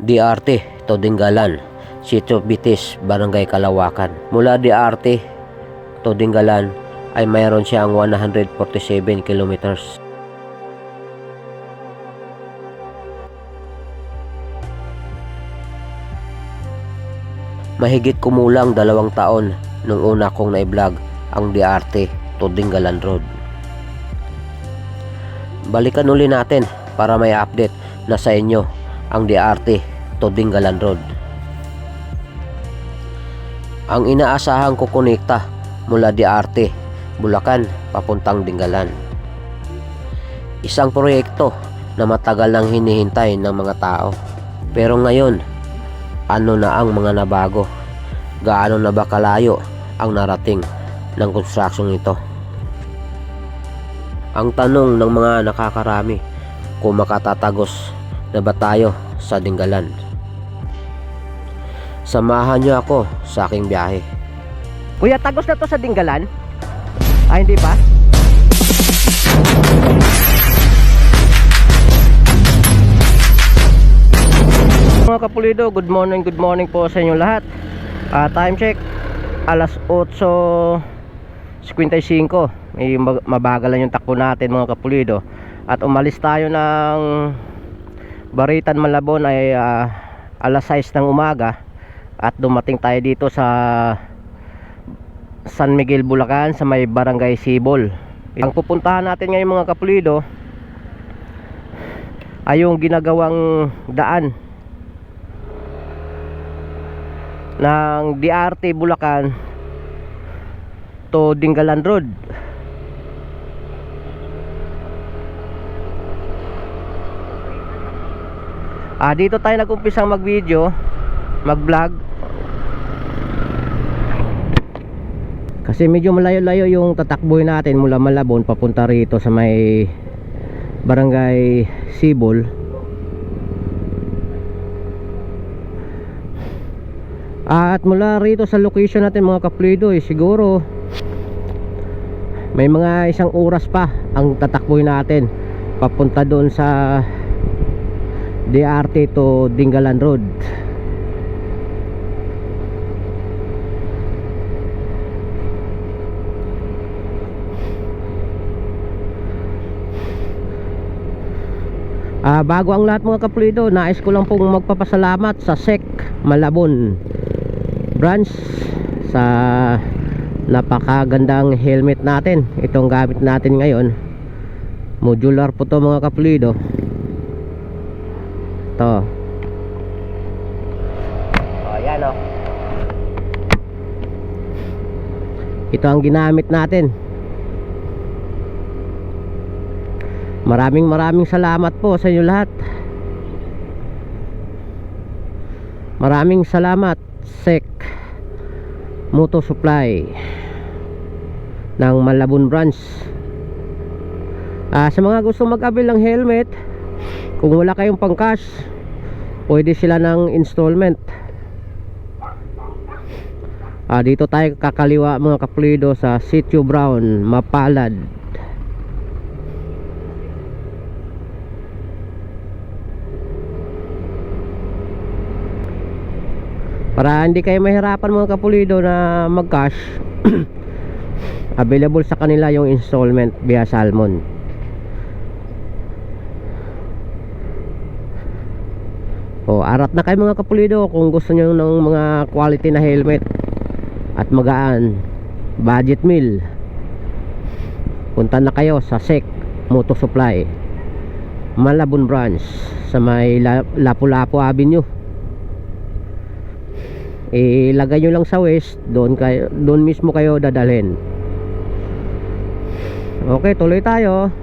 DRT, Todinggalan, Sitio Bitis, Barangay Kalawakan. Mula DRT, Todinggalan ay mayroon siyang 147 kilometers. Mahigit kumulang 2 taon nung una kong na-vlog ang DRT, Todinggalan Road. Balikan uli natin para may update na sa inyo ang DRT, Todinggalan Road. Ang inaasahang kukonekta mula DRT, Bulacan papuntang Dingalan. Isang proyekto na matagal nang hinihintay ng mga tao. Pero ngayon, ano na ang mga nabago? Gaano na ba kalayo ang narating ng construction ito? Ang tanong ng mga nakakarami, kung makatatagos na ba tayo sa Dingalan? Samahan niyo ako sa aking biyahe. Kuya, tagos na to sa Dingalan? Ay, hindi ba? Mga kapulido, good morning po sa inyo lahat. Time check, alas 8:55. May mabagalan yung takbo natin mga kapulido. At umalis tayo ng Baritan, Malabon ay alas 6 ng umaga. At dumating tayo dito sa San Miguel, Bulacan, sa may Barangay Sibol. Ang pupuntahan natin ngayon mga kapulido ay yung ginagawang daan ng DRT Bulacan to Dingalan Road. Dito tayo nag-umpisang mag-video, mag-vlog, kasi medyo malayo-layo yung tatakbuhin natin mula Malabon papunta rito sa may Barangay Sibol. At mula rito sa location natin mga kapulido siguro may mga 1 oras pa ang tatakbuhin natin papunta doon sa DRT to Dingalan Road. Bago ang lahat mga kapulido, nais ko lang pong magpapasalamat sa SEC Malabon branch sa napakagandang helmet natin. Itong gamit natin ngayon, modular po to mga kapulido. Ito, ayan o. Ito ang ginamit natin. Maraming salamat po sa inyo lahat. Maraming salamat SEC Moto Supply ng Malabon branch. Sa mga gusto mag-avail ng helmet, kung wala kayong pang cash, pwede sila ng installment. Dito tayo kakaliwa mga kapulido sa Sitio Brown, Mapalad. Para hindi kayo mahirapan mga kapulido na mag-cash, available sa kanila yung installment via Salmon. Arat na kayo mga kapulido kung gusto nyo ng mga quality na helmet at magaan, budget meal. Punta na kayo sa SEC Moto Supply Malabon branch sa may Lapu-Lapu Avenue. Ilagay nyo lang sa west, doon mismo kayo dadalhin. Okay, tuloy tayo.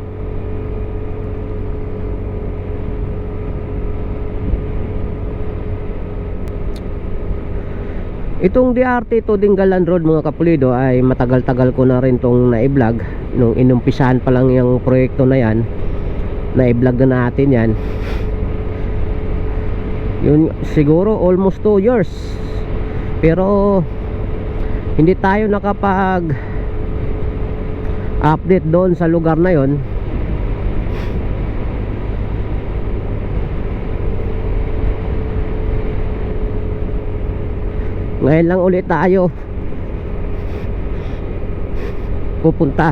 Itong DRT to Dingalan Road mga kapulido ay matagal-tagal ko na rin tong na-vlog. Nung inumpisahan pa lang yung proyekto na yan, na-vlog na natin yan. Yun, siguro almost 2 years. Pero hindi tayo nakapag update doon sa lugar na yon. Ngayon lang ulit tayo pupunta.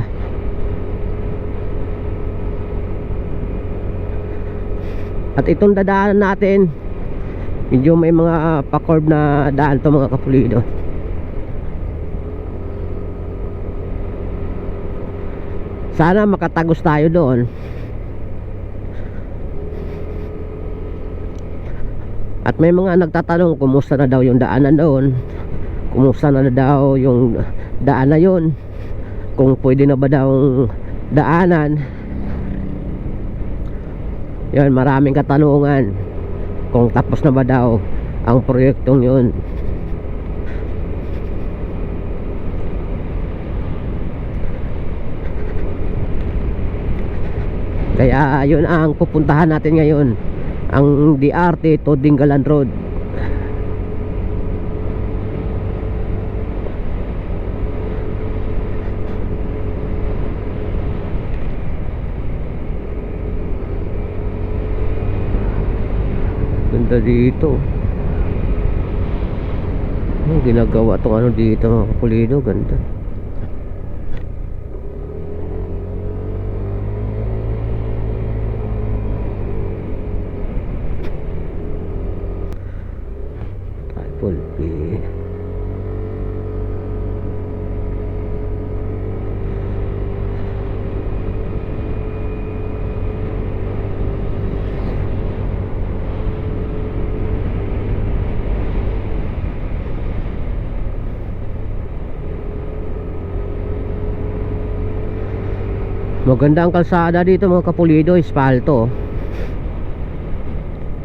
At itong dadaanan natin, medyo may mga pa-curve na daan to mga kapulido. Sana makatagos tayo doon. At may mga nagtatanong kumusta na daw yung daanan doon, kumusta na daw yung daan na yun, kung pwede na ba daw daanan. Yan, maraming katanungan kung tapos na ba daw ang proyektong yun. Kaya yun ang pupuntahan natin ngayon, ang DRT to Dingalan Road. Ganda dito. Ang ginagawa tong ano dito mga kapulido, ganda. Pulpi. Maganda ang kalsada dito mga kapulido, espalto.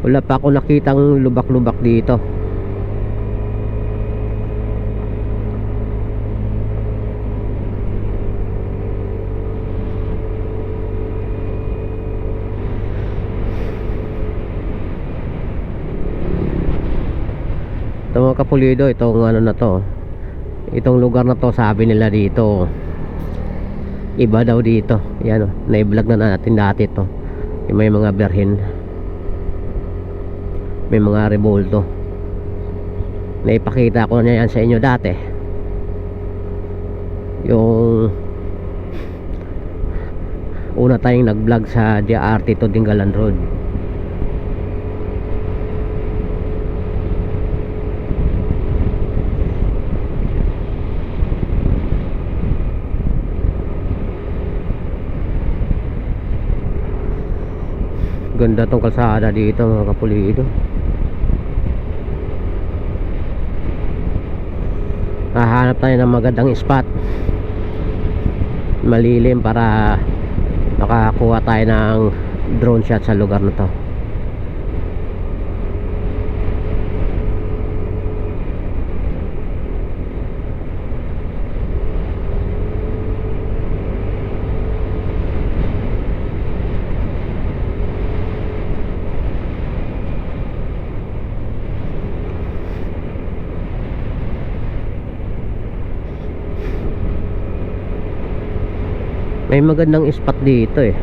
Wala pa ako nakitang lubak-lubak dito. Ito mga kapulido, itong ano na to, itong lugar na to, sabi nila dito iba daw dito. Yan o, na-vlog na natin dati to. May mga berhin, may mga rebolto, naipakita ko na yan sa inyo dati, yung una tayong nag-vlog sa DRT to Dingalan Road. Ganda tong kalsada dito mga kapulido. Hahanap tayo ng magandang spot, malilim, para makakuha tayo ng drone shot sa lugar na to. May magandang spot dito eh.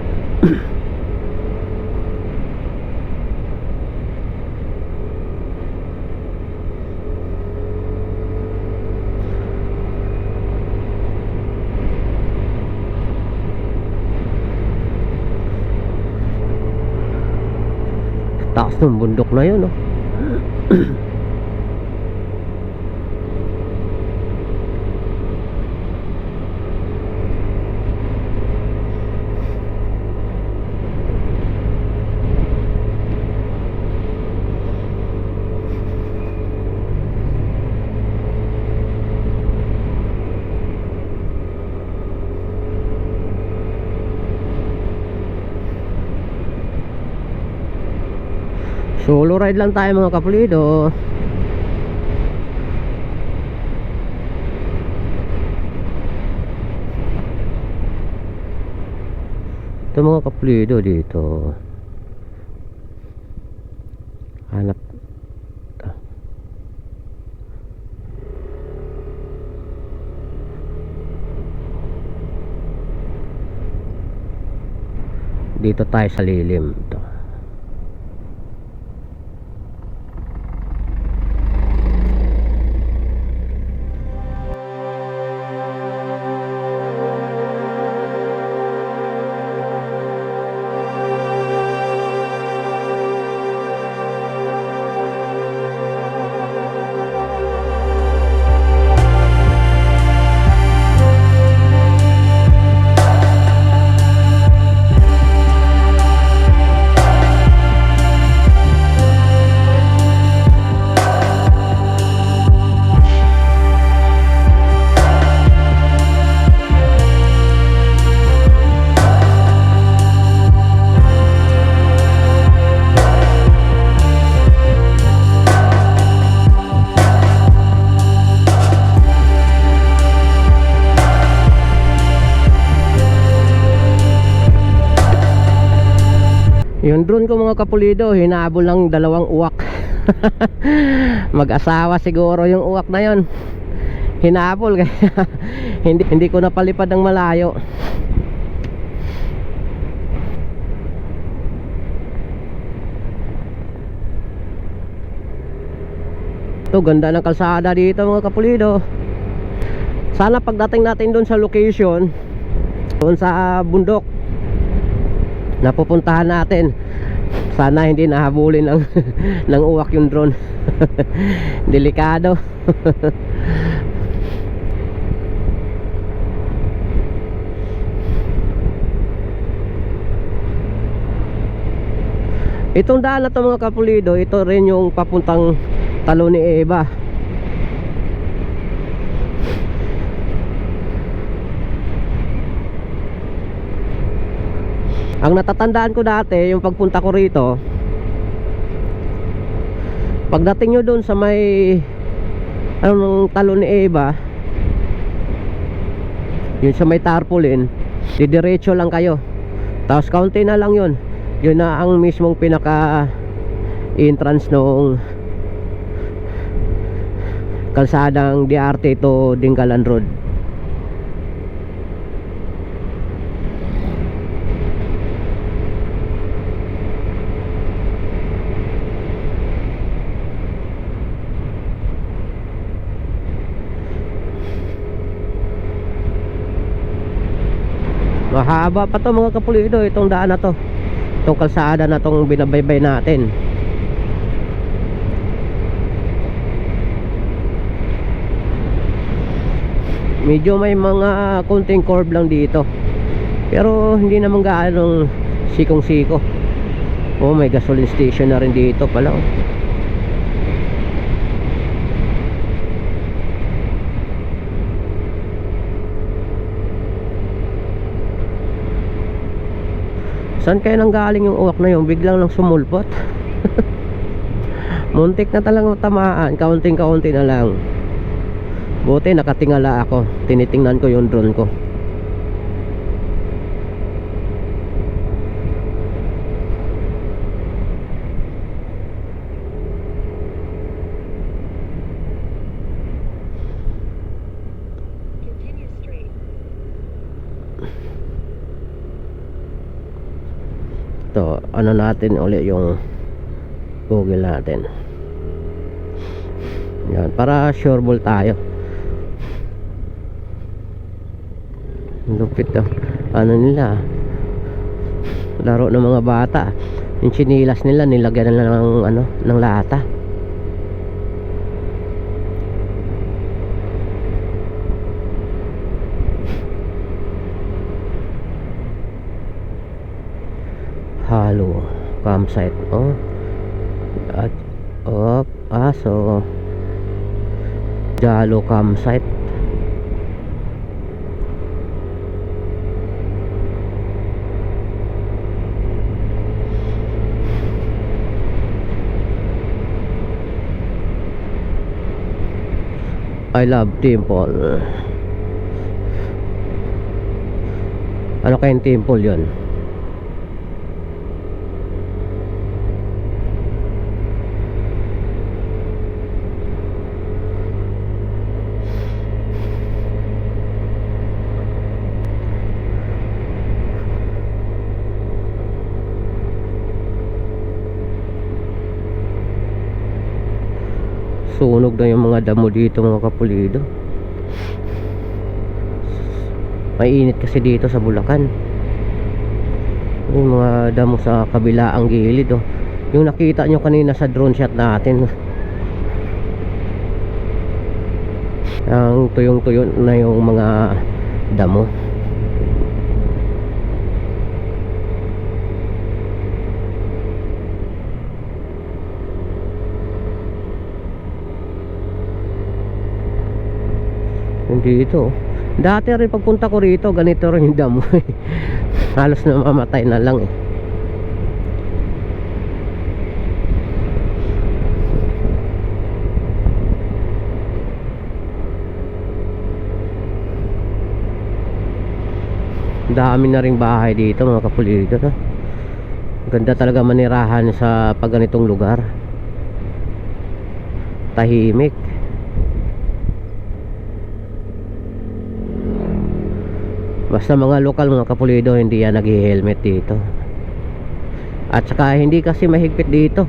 Taas ng bundok na yun, oh. Solo ride lang tayo mga kapulido. Ito mga kapulido dito. Hanap. Dito tayo sa lilim. Ito. Yung drone ko mga kapulido, hinabol ng dalawang uwak. Mag-asawa siguro yung uwak na yon. Hinabol kaya hindi ko napalipad ng malayo. Ito, ganda ng kalsada dito mga kapulido. Sana pagdating natin doon sa location, doon sa bundok na pupuntahan natin, sana hindi nahabulin ng ng uwak yung drone. Delikado. Itong daan na to mga kapulido, ito rin yung papuntang Talo ni Eva. Ang natatandaan ko dati, yung pagpunta ko rito, pagdating nyo dun sa may anong Talo ni Eva, yun sa may tarpaulin, didiretso lang kayo, tapos kaunti na lang yun. Yun na ang mismong pinaka entrance nung kalsadang DRT to Dingalan Road. Mahaba pa to mga kapulido, itong daan na to, itong kalsada na tong binabaybay natin. Medyo may mga konting curve lang dito, pero hindi naman gaano sikong siko. Oh, may gasoline station na rin dito pala, oh. Saan kaya nanggaling yung uwak na yun? Biglang lang sumulpot. Muntik na talagang tamaan, kaunting-kaunti na lang. Buti nakatingala ako, tinitingnan ko yung drone ko. Ito, ano natin ulit yung Google natin. Yan, para sureball tayo. Lupit to. Ano nila, laro ng mga bata. Yung chinilas nila nilagyan nila ng ano, ng lata. Halo campsite. Oh. At so Jalo campsite. I love Temple. Ano kayong temple yun? Sunog na yung mga damo dito mga kapulido. Mainit kasi dito sa Bulacan. Yung mga damo sa kabilaang gilid, oh. Yung nakita nyo kanina sa drone shot natin, ang tuyong-tuyo na yung mga damo. Dito dati rin pagpunta ko rito, ganito rin yung damo. Halos namamatay na lang eh. Dami na ring bahay dito mga kapulido, no? Ganda talaga manirahan sa pag ganitong lugar. Tahimik. Basta mga lokal, mga kapulido, hindi yan nag-helmet dito. At saka hindi kasi mahigpit dito.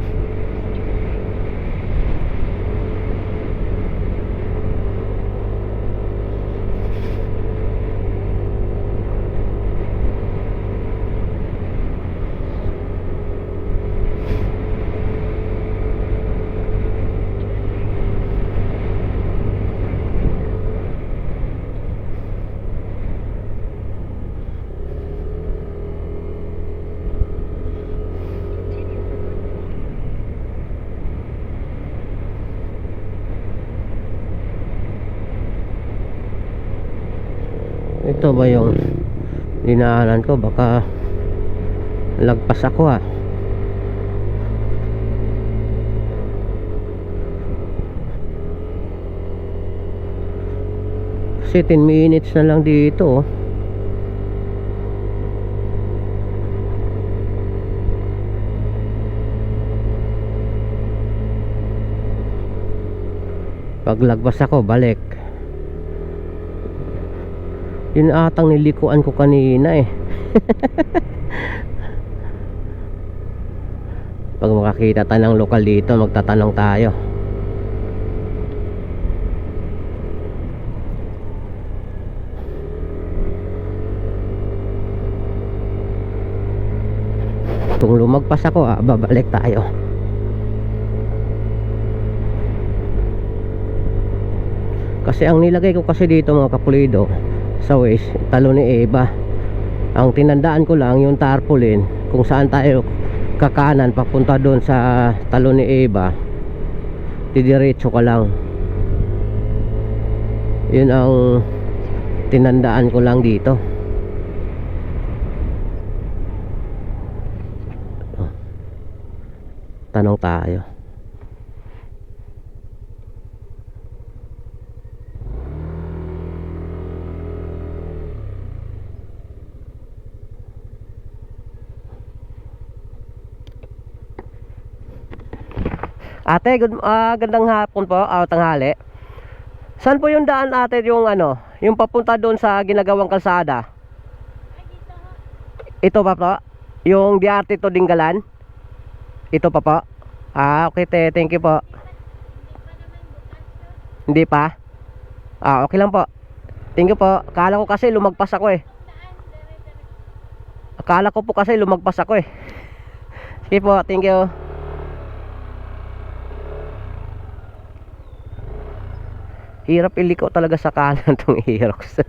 Ito ba yung dinaanan ko? Baka lagpas ako ah. Kasi 10 minutes na lang dito oh. Pag lagpas ako, balik. Yun atang nilikuan ko kanina eh. Pag makakita tayo ng lokal dito, magtatanong tayo. Kung lumagpas ako, babalik tayo. Kasi ang nilagay ko kasi dito mga kapulido sa Waze, talo ni Eva. Ang tinandaan ko lang yung tarpaulin, kung saan tayo kakanan papunta doon sa talo ni Eva, didiretso ka lang. Yun ang tinandaan ko lang dito. Tanong tayo. Ate, gandang hapon po, tanghali. Saan po yung daan ate, yung ano, yung papunta doon sa ginagawang kalsada? Ito pa po? Yung DRT to Dinggalan? Ito pa po? Okay te, thank you po. Hindi pa? Okay lang po. Thank you po. Akala ko kasi lumagpas ako eh. Akala ko po kasi lumagpas ako eh. Sige po, thank you. Hirap iliko talaga sa kanan tong Aerox.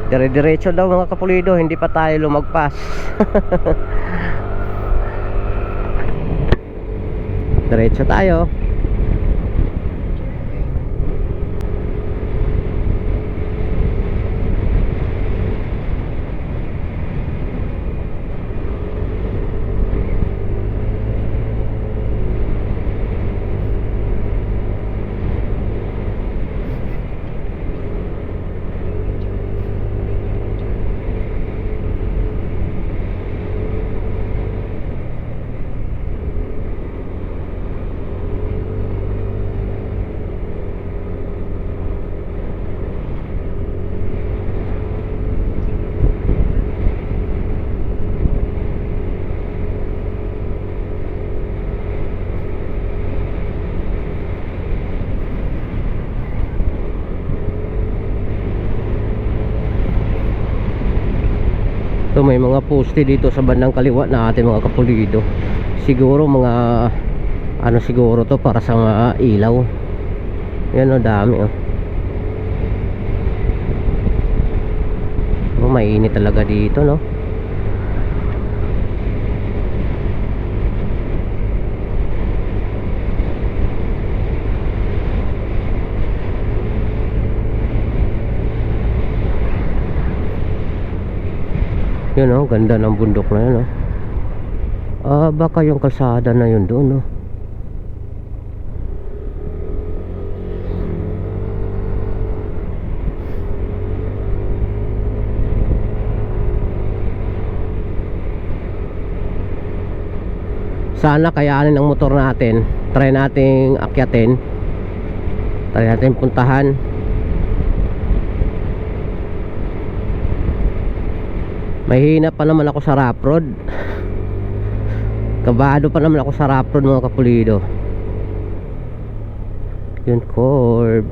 Dire-diretso daw mga kapulido, hindi pa tayo lumagpas. Diretso tayo. So may mga poste dito sa bandang kaliwa na ating mga kapulido. Siguro mga ano siguro to para sa mga ilaw. Yan o, dami oh. Mainit talaga dito no. Yun oh, ganda ng bundok na yun oh. Baka yung kalsada na yun doon oh. Sana kayanin ang motor natin. Try nating akyatin. Try natin puntahan. Mahina pa naman ako sa rough road. Kabado pa naman ako sa rough road mga kapulido. Yun, curve.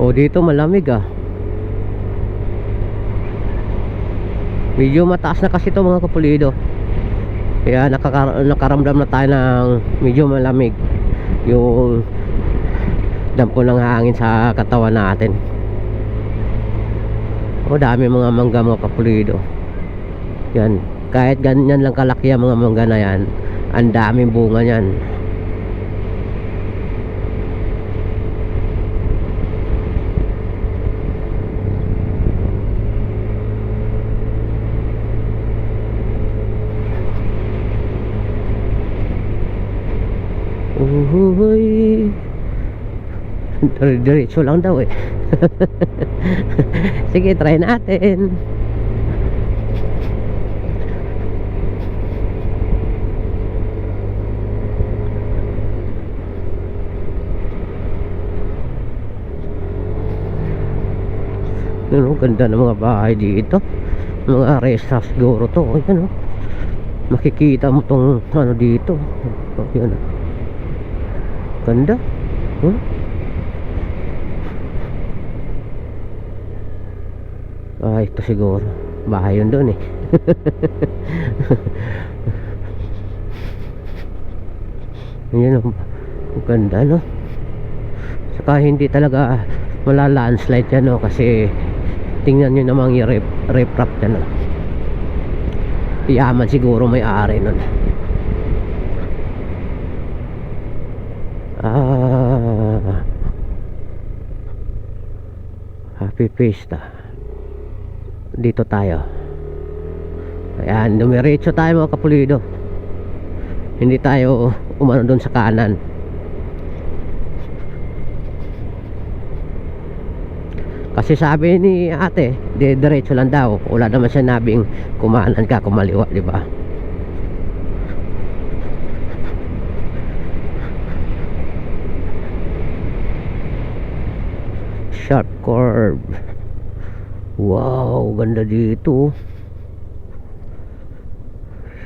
O dito malamig ah. Medyo mataas na kasi ito mga kapulido. Kaya nakaramdam na tayo ng medyo malamig. Yung dampo ng hangin sa katawan natin. O dami mga mangga mga kapulido. Yan. Kahit ganyan lang kalaki ang mga mangga na yan, ang daming bunga yan. Uhuy. Diretso lang daw eh. Sige, try natin. Ano, ganda ng mga bahay dito. Mga resta siguro to. Ayan, oh. Makikita mo tong ano dito. Ayan, oh. Ganda. Ito siguro bahay yun doon eh. Yan, ang ganda no. Saka hindi talaga malalandslide yan no, kasi tingnan nyo namang yung riprap yan no. Yaman siguro may ari nun. Happy Fiesta. Dito tayo. Ayan, dumiretso tayo mga kapulido. Hindi tayo umano doon sa kanan. Kasi sabi ni ate, diretso lang daw. Wala naman sinabing kumanan ka, kumaliwa, di ba? Sharp curve. Wow, ganda dito.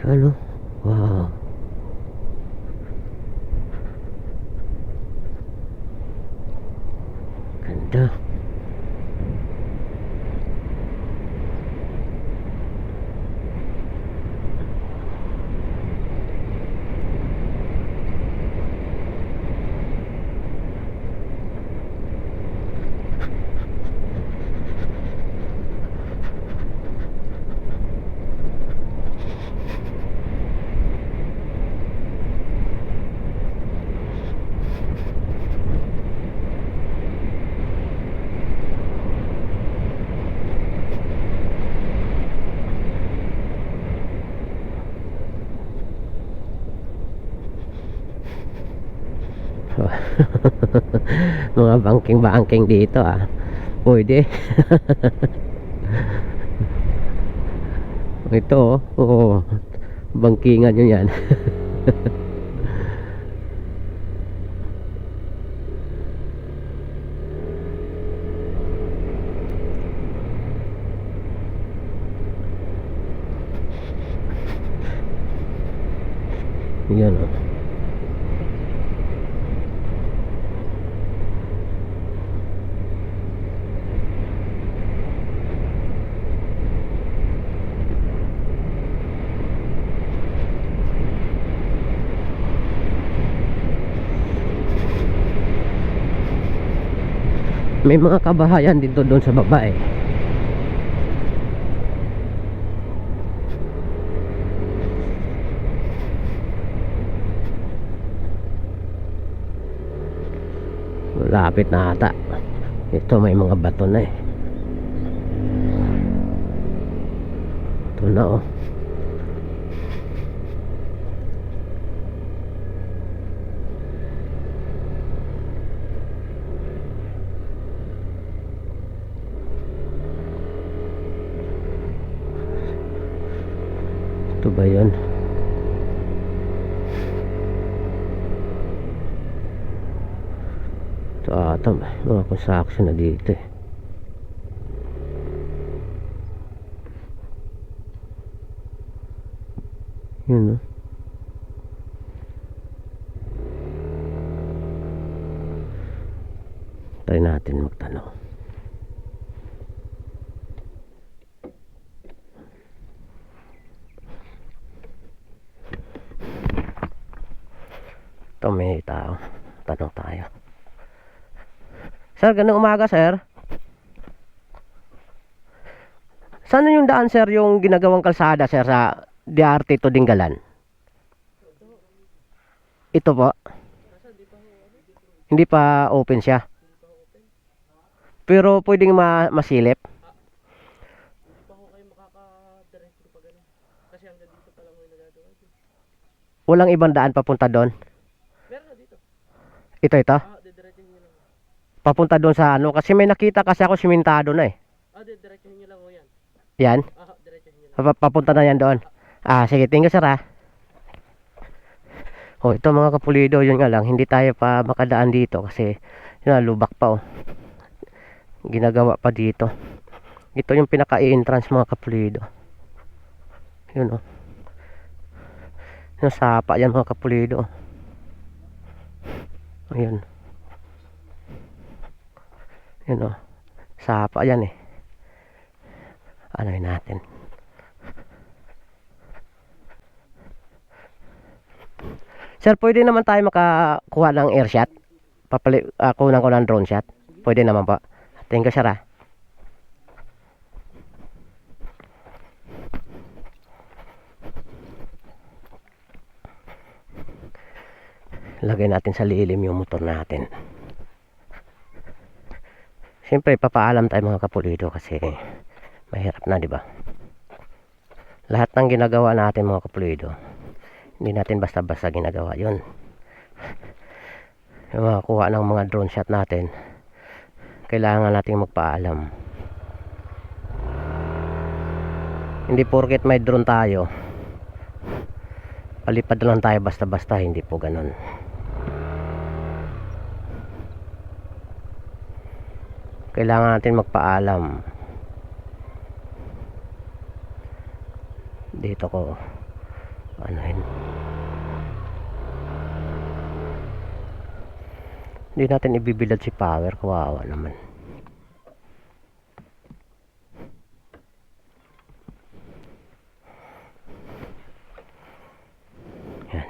Ano? Wow. Ganda. Mga bangking dito ah. Pwede. Ito oh, bangkingan nyo yan. Yan oh. May mga kabahayan dito doon sa baba eh. Lapit na ata. Ito may mga bato na eh. Ito na oh. Ito ba yun? Ito ata mga construction na dito eh. Yun oh. Try natin magtanong. Ito may tao. Tanong tayo. Sir, ganang umaga sir. Saan yung daan sir yung ginagawang kalsada sir sa DRT to Dingalan? Ito po. Hindi pa open siya. Pero pwedeng masilip. Walang ibang daan papunta doon. Ito. Papunta doon sa ano. Kasi may nakita kasi ako simentado na eh. Diretso niyo lang o yan. Yan? Diretso niyo lang. Papunta na yan doon. Sige, tingin sir ah. Ito mga kapulido, yun nga lang. Hindi tayo pa makadaan dito kasi yun, lubak pa oh. Ginagawa pa dito. Ito yung pinaka-entrance mga kapulido. Yun oh. Yung sapa yan mga kapulido. Ayun. Yun o. Sapa yan eh. Ano'y natin. Sir, pwede naman tayo makakuha ng air shot. Kunan ko ng drone shot. Pwede naman po. Thank you sir ah. Lagay natin sa lilim yung motor natin. Siyempre papaalam tayo mga kapulido kasi mahirap na, di ba? Lahat ng ginagawa natin mga kapulido, hindi natin basta-basta ginagawa 'yon. Yung makakuha ng mga drone shot natin, kailangan nating magpaalam. Hindi porket may drone tayo, palipad lang tayo basta-basta, hindi po ganun. Kailangan natin magpaalam. Dito ko anuhin. Hindi natin ibibilad si power, kawawa naman. Yan.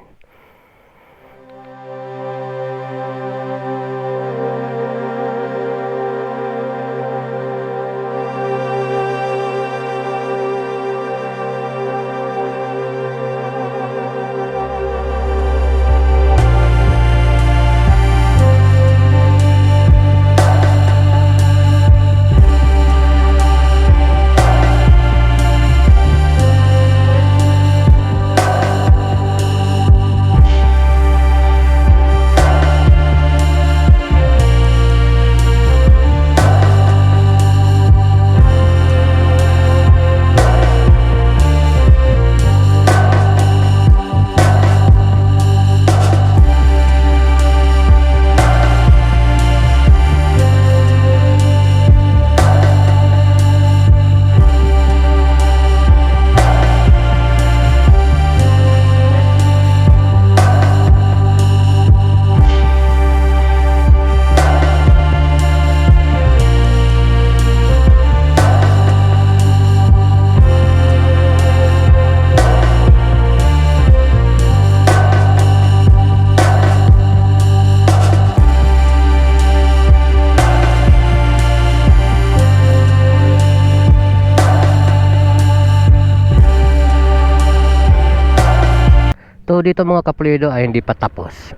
So dito mga kapulido ay hindi pa tapos.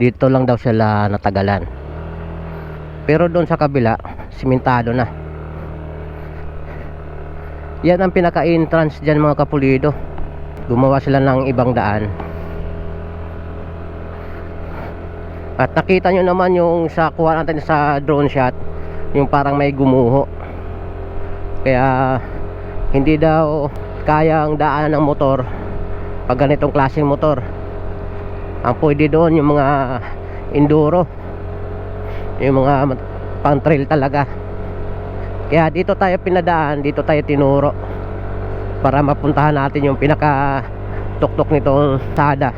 Dito lang daw sila natagalan. Pero doon sa kabila, simentado na. Yan ang pinaka-entrance dyan mga kapulido. Gumawa sila ng ibang daan. At nakita nyo naman yung sa kuha natin sa drone shot, yung parang may gumuho. Kaya hindi daw kayang daanan ng motor pag ganitong klaseng motor. Ang pwede doon yung mga enduro, yung mga pang trail talaga. Kaya dito tayo pinadaan, dito tayo tinuro para mapuntahan natin yung pinaka tuktok nitong sada,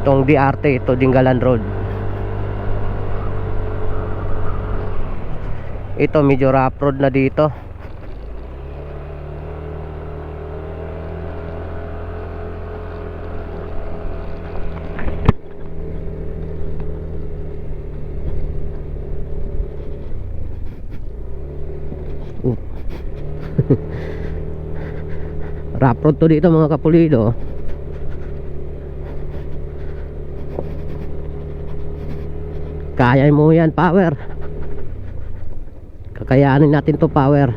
itong DRT, ito Dingalan Road. Ito medyo rough road na dito. Rough road to dito mga kapulido. Kaya mo yan, power. Kakayanin natin to, power.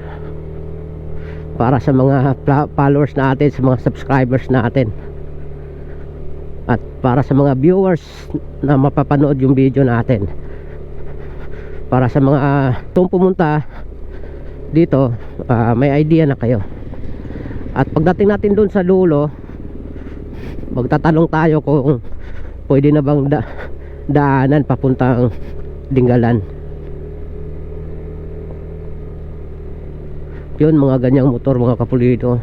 Para sa mga followers natin, sa mga subscribers natin, at para sa mga viewers na mapapanood yung video natin. Para sa mga gustong pumunta dito, may idea na kayo. At pagdating natin doon sa dulo, magtatanong tayo kung pwede na bang daanan papuntang Dingalan. Yun, mga ganyang motor mga kapulido.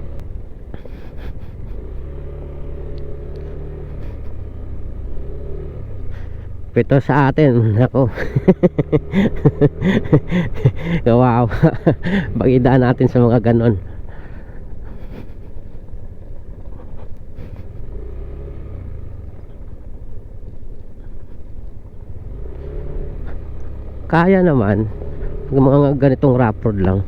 Ito sa atin, ako. Wow. Bagidaan natin sa mga ganon. Kaya naman mga ganitong rough road lang.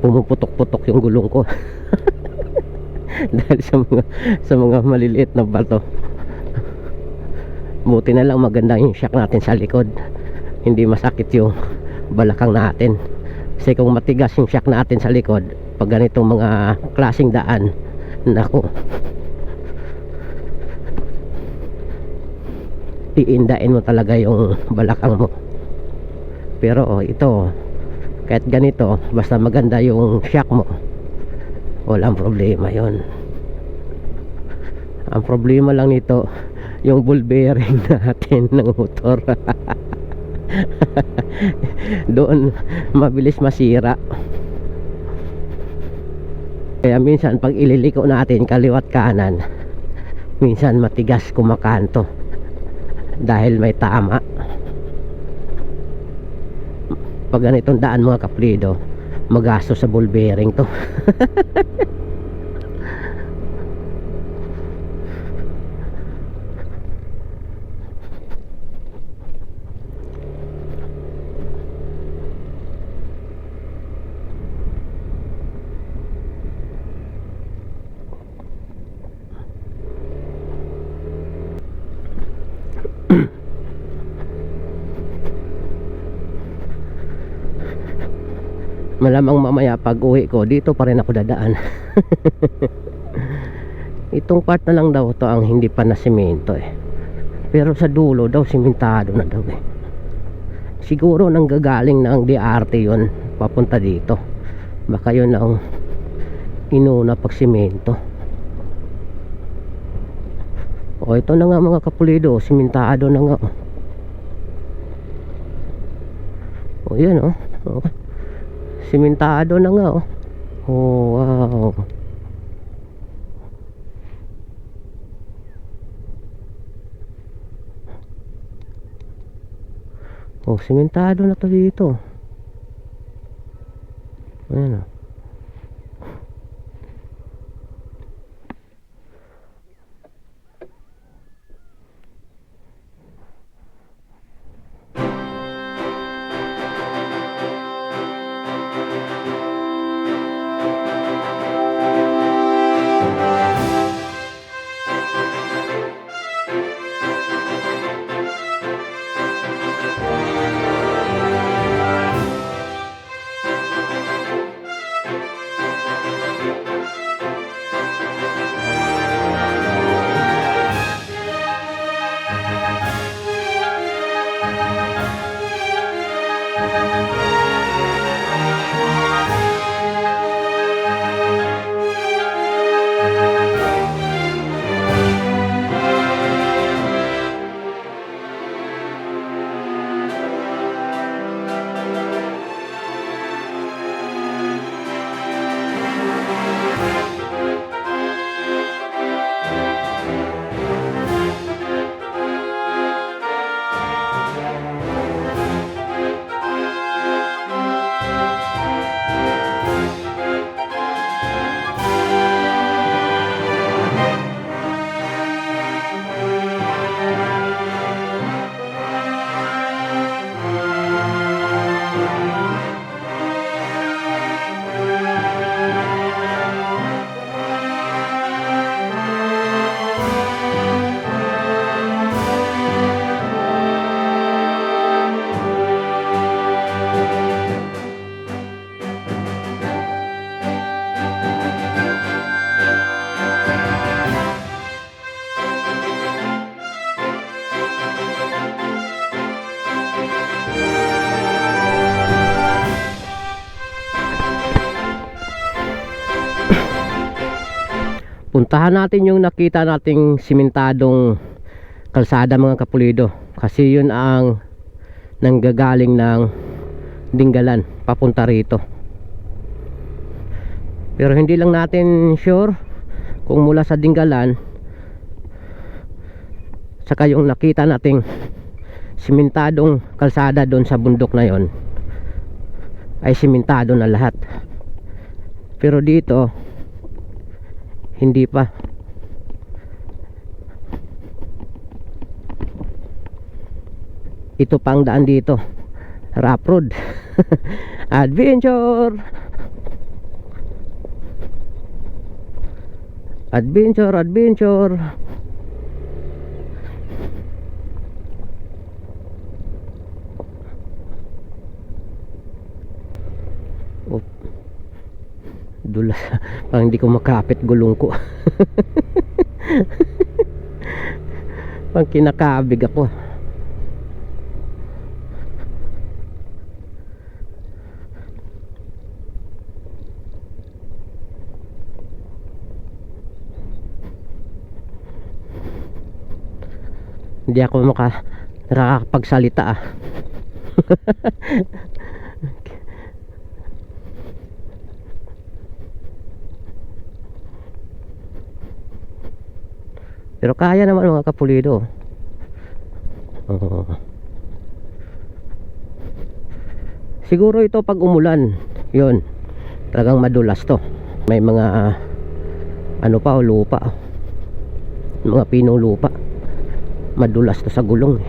Pumuputok-putok yung gulong ko. Dahil sa mga maliliit na bato. Buti na lang maganda yung shock natin sa likod, hindi masakit yung balakang natin. Kasi kung matigas yung shock natin sa likod pag ganitong mga klaseng daan, nako, iindain mo talaga yung balakang mo. Pero ito, kahit ganito, basta maganda yung shock mo, walang problema yon. Ang problema lang nito, yung ball bearing natin ng motor. Doon mabilis masira. Kaya minsan pag ililiko natin kaliwat kanan, minsan matigas kumakanto dahil may tama. Pag ganitong daan mga kaplido, magasto sa ball bearing to. Malamang mamaya pag uwi ko, dito pa rin ako dadaan. Itong part na lang daw to ang hindi pa na semento eh. Pero sa dulo daw simentado na daw eh. Siguro nang gagaling ng DRT yon papunta dito. Baka yun ang inuna pag semento. O ito na nga mga kapulido, simentado na nga. O yan o. Okay. Simentado na nga oh. Oh wow. Oh, simentado na to dito. Ayan oh. Puntahan natin yung nakita nating simentadong kalsada mga kapulido, kasi yun ang nanggagaling ng Dinggalan papunta rito. Pero hindi lang natin sure kung mula sa Dinggalan saka yung nakita nating simentadong kalsada doon sa bundok na yon ay simentado na lahat. Pero dito hindi pa. Ito pang daan dito, rough road. Adventure, adventure, adventure. Oh, dulas. Parang hindi ko makapit gulong ko. Pang kinakabig ako. Hindi ako nakakapagsalita ah. Pero kaya naman mga kapulido. Siguro ito pag umulan, yun, talagang madulas to. May mga ano pa o lupa, mga pinong lupa, madulas to sa gulong eh.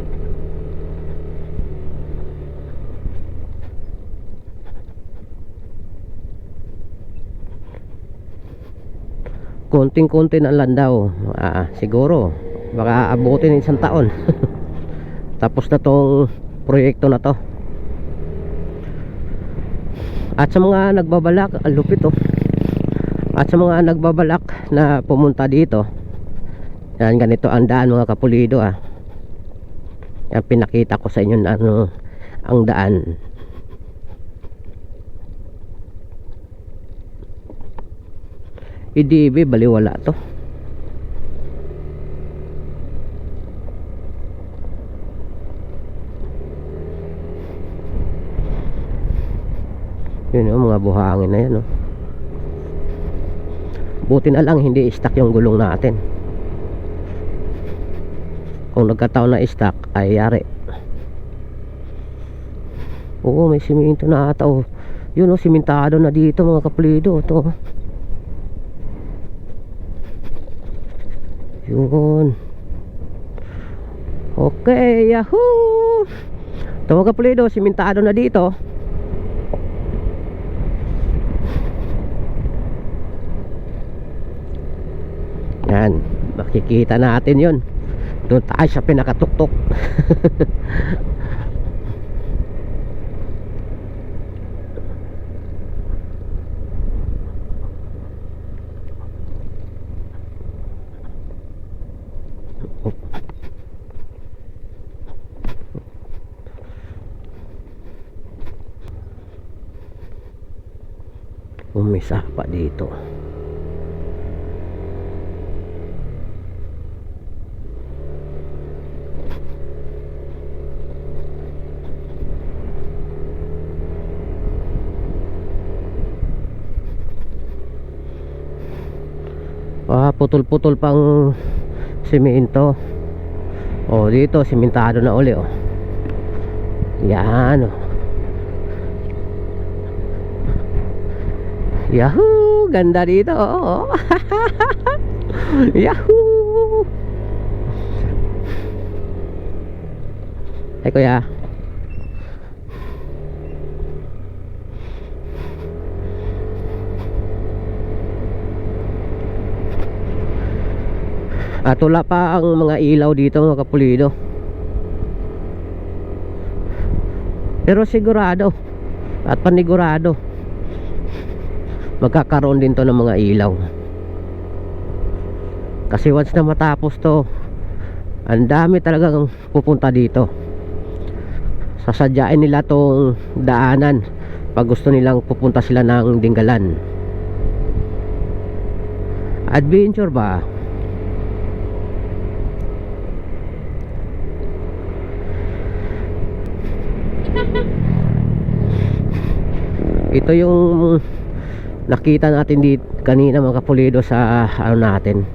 Konting-konti na lang daw. Siguro baka abutin isang taon. Tapos na tong proyekto na to. At sa mga nagbabalak, ang lupit oh. At sa mga nagbabalak na pumunta dito, yan, ganito ang daan mga kapulido ah. Yan, pinakita ko sa inyo na ano ang daan. IDB baliwala to. Yun yung mga buhangin na yan oh. Buti na lang hindi stuck yung gulong natin. Kung nagkataon na stuck ay yari. Oo, may simento na ata oh. Yun oh, simentado na dito mga kapulido to. Yun. Okay, yahoo! Ito mga kapulido, simentado na dito. Yan, makikita natin yun. Doon tayo sa pinakatuktok. Umisa pa dito. Putol-putol pang semento. Oh, dito simentado na uli oh. Yan oh. Yahoo! Ganda dito oh. Yahoo! Ay kuya, at wala pa ang mga ilaw dito mga kapulido. Pero sigurado at panigurado magkakaroon din to ng mga ilaw. Kasi once na matapos to, ang dami talagang pupunta dito. Sasadyain nila tong daanan pag gusto nilang pupunta sila ng Dinggalan. Adventure ba? Ito yung nakita natin dito kanina mga kapulido sa ano natin.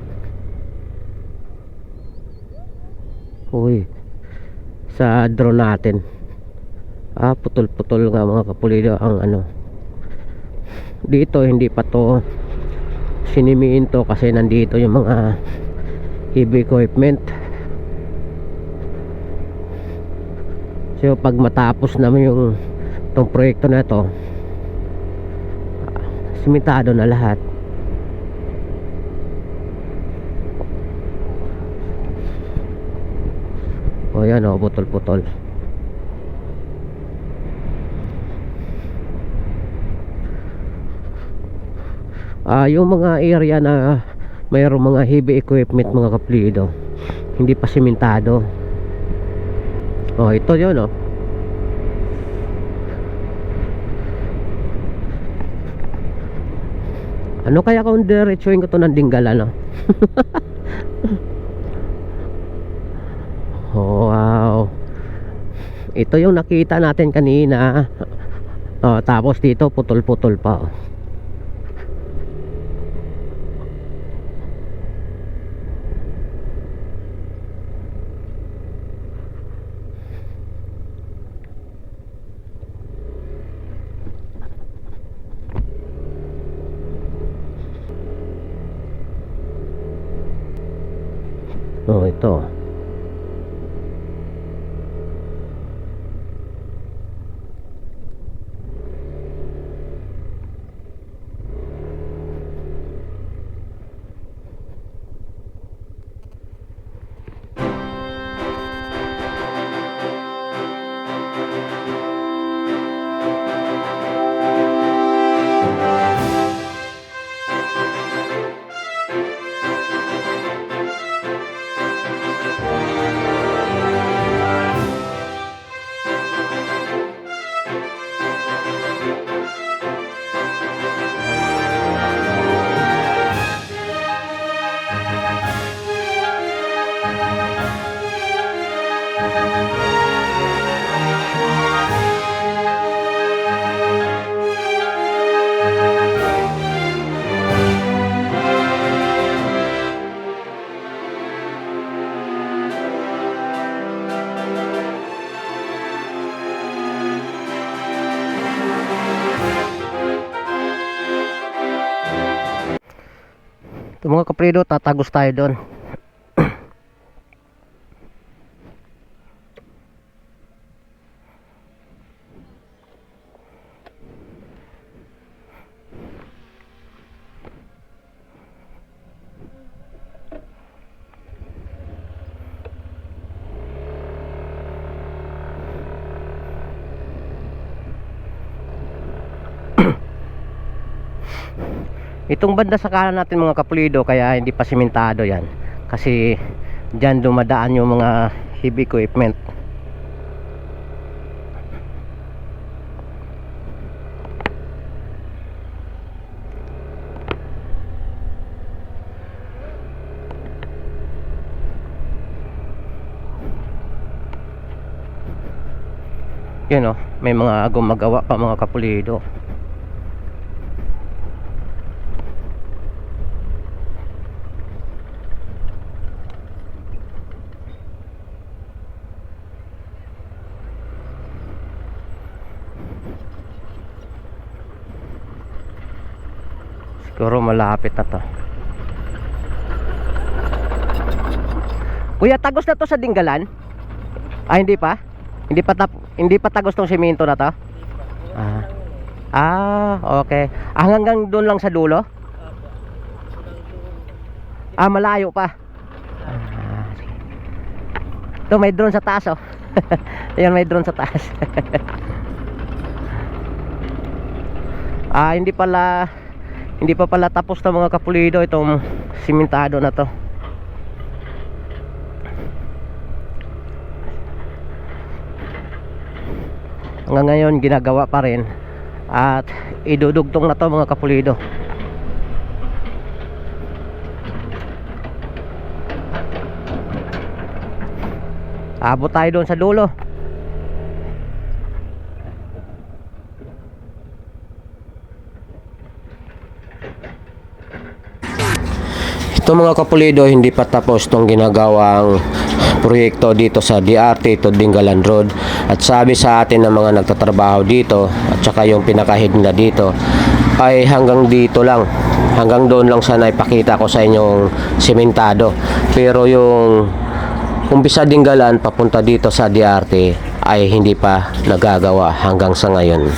Uy, sa drone natin. Putol-putol nga mga kapulido ang ano. Dito hindi pa to sinimiin to kasi nandito yung mga heavy equipment. So pag matapos naman yung tong proyekto na to, simentado na lahat. O yan o, putol-putol. Yung mga area na mayroong mga heavy equipment mga kaplido, hindi pa simentado. Ito yun o. Ano kaya kung diretsuin ko to ng Dinggalan, no? Wow. Ito yung nakita natin kanina. Tapos dito putol-putol pa. Ito. Ito mga kaprido, tatagos tayo doon. Itong banda sa kanan natin mga kapulido, kaya hindi pa simentado yan kasi dyan dumadaan yung mga heavy equipment. Yun o, may mga gumagawa pa mga kapulido. Siguro malapit na to. Kuya, tagos na to sa Dinggalan? Hindi pa? Hindi pa tagos tong semento na to? Okay. Hanggang doon lang sa dulo? Malayo pa. Ito may drone sa taas oh. Ayan, may drone sa taas. Hindi pa pala tapos na mga kapulido itong simentado na to. Hanggang ngayon ginagawa pa rin at idudugtong na to mga kapulido. Abot tayo doon sa dulo. Ito mga kapulido, hindi pa tapos tong ginagawang proyekto dito sa DRT to Dingalan Road. At sabi sa atin ng mga nagtatrabaho dito at saka yung pinakahid na dito ay hanggang dito lang. Hanggang doon lang sana ipakita ko sa inyong sementado. Pero yung umpisa Dingalan papunta dito sa DRT ay hindi pa nagagawa hanggang sa ngayon.